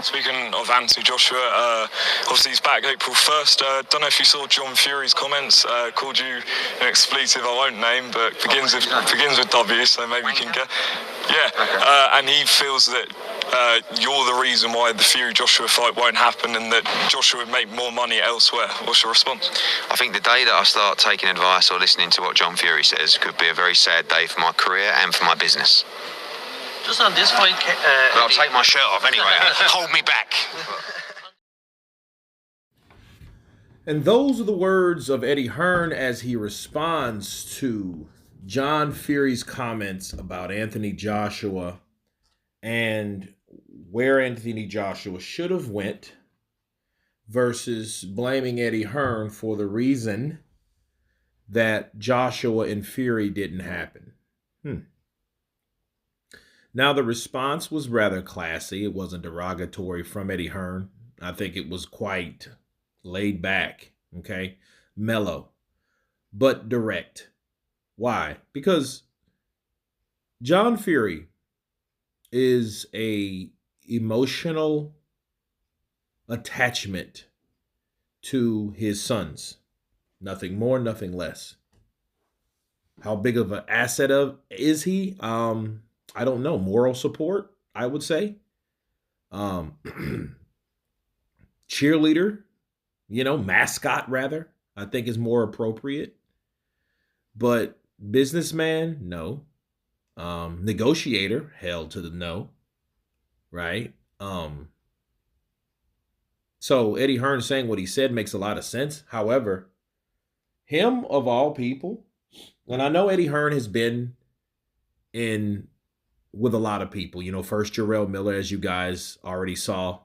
Speaking of Anthony Joshua, obviously he's back April 1st. Don't know if you saw John Fury's comments. Called you an expletive I won't name, but begins with W, so maybe we can get. Yeah, and he feels that you're the reason why the Fury-Joshua fight won't happen and that Joshua would make more money elsewhere. What's your response? I think the day that I start taking advice or listening to what John Fury says could be a very sad day for my career and for my business. Just on this point, but I'll take my shirt off anyway. Hold me back. And those are the words of Eddie Hearn as he responds to John Fury's comments about Anthony Joshua and where Anthony Joshua should have went versus blaming Eddie Hearn for the reason that Joshua and Fury didn't happen. Now, the response was rather classy. It wasn't derogatory from Eddie Hearn. I think it was quite laid back, okay? Mellow, but direct. Why? Because John Fury is a emotional attachment to his sons. Nothing more, nothing less. How big of an asset is he? I don't know. Moral support, I would say. Cheerleader, mascot rather, I think is more appropriate. But businessman, no. Negotiator, hell to the no. Right? So Eddie Hearn saying what he said makes a lot of sense. However, him of all people, and I know Eddie Hearn has been in with a lot of people, first Jarrell Miller, as you guys already saw,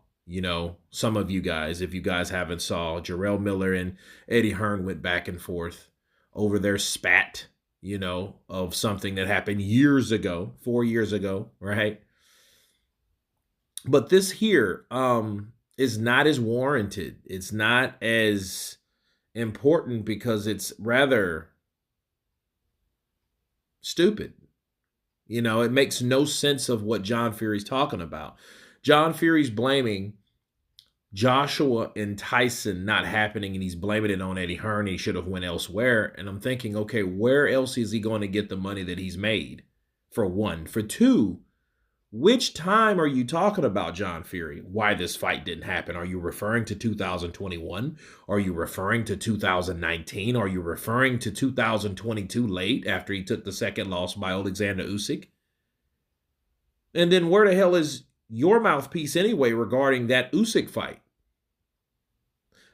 some of you guys, if you guys haven't saw, Jarrell Miller and Eddie Hearn went back and forth over their spat, of something that happened years ago, 4 years ago, right? But this here is not as warranted. It's not as important because it's rather stupid. It makes no sense of what John Fury's talking about. John Fury's blaming Joshua and Tyson not happening, and he's blaming it on Eddie Hearn. He should have went elsewhere. And I'm thinking, okay, where else is he going to get the money that he's made? For one. For two, which time are you talking about, John Fury? Why this fight didn't happen? Are you referring to 2021? Are you referring to 2019? Are you referring to 2022 late after he took the second loss by Alexander Usyk? And then where the hell is your mouthpiece anyway regarding that Usyk fight?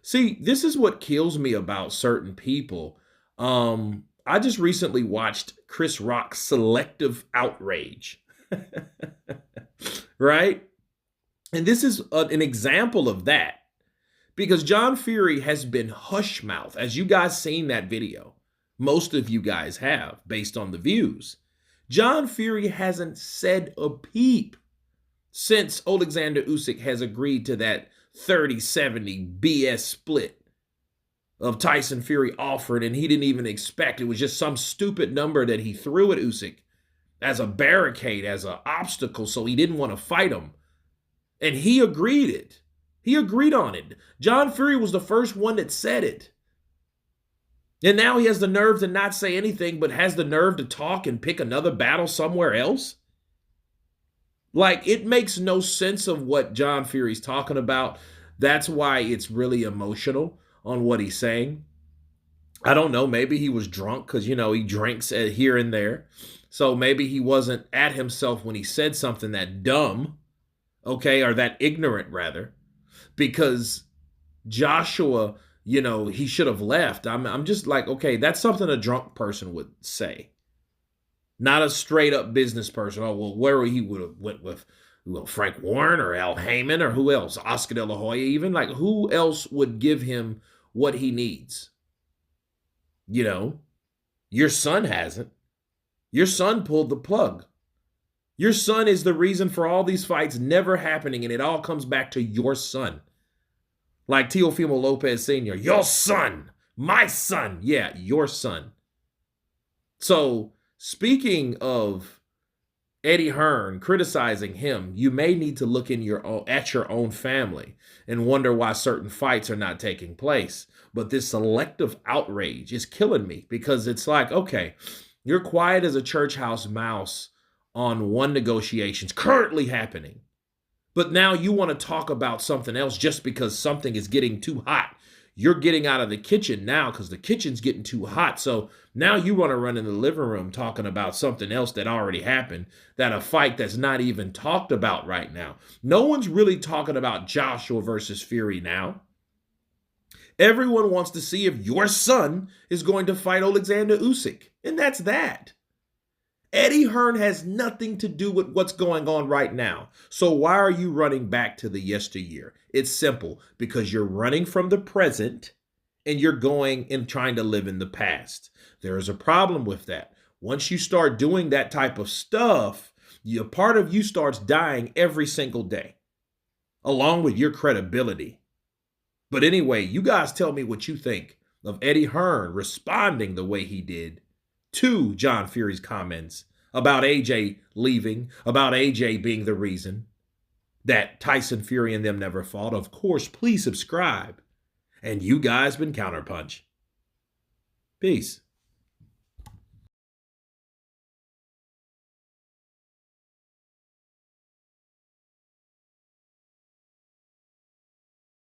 See, this is what kills me about certain people. I just recently watched Chris Rock's Selective Outrage. Right? And this is an example of that. Because John Fury has been hush mouth. As you guys seen that video. Most of you guys have, based on the views. John Fury hasn't said a peep since Alexander Usyk has agreed to that 30-70 BS split of Tyson Fury offered, and he didn't even expect. It was just some stupid number that he threw at Usyk as a barricade, as an obstacle, so he didn't want to fight him. And he agreed it. He agreed on it. John Fury was the first one that said it. And now he has the nerve to not say anything, but has the nerve to talk and pick another battle somewhere else? Like, it makes no sense of what John Fury's talking about. That's why it's really emotional on what he's saying. I don't know. Maybe he was drunk because, he drinks here and there. So maybe he wasn't at himself when he said something that dumb, okay, or that ignorant, rather, because Joshua, he should have left. I'm just like, okay, that's something a drunk person would say. Not a straight up business person. Oh, well, where he would have went with Frank Warren or Al Heyman or who else? Oscar De La Hoya even. Like, who else would give him what he needs? Your son hasn't. Your son pulled the plug. Your son is the reason for all these fights never happening, and it all comes back to your son. Like Teofimo Lopez Sr., your son, my son. Yeah, your son. So, speaking of Eddie Hearn criticizing him, you may need to look at your own family and wonder why certain fights are not taking place. But this selective outrage is killing me because it's like, okay, you're quiet as a church house mouse on one negotiations currently happening. But now you want to talk about something else just because something is getting too hot. You're getting out of the kitchen now because the kitchen's getting too hot. So now you want to run in the living room talking about something else that already happened, that a fight that's not even talked about right now. No one's really talking about Joshua versus Fury now. Everyone wants to see if your son is going to fight Alexander Usyk. And that's that. Eddie Hearn has nothing to do with what's going on right now. So why are you running back to the yesteryear? It's simple, because you're running from the present and you're going and trying to live in the past. There is a problem with that. Once you start doing that type of stuff, a part of you starts dying every single day, along with your credibility. But anyway, you guys tell me what you think of Eddie Hearn responding the way he did to John Fury's comments about AJ leaving, about AJ being the reason that Tyson Fury and them never fought. Of course, please subscribe. And you guys been Counterpunch. Peace.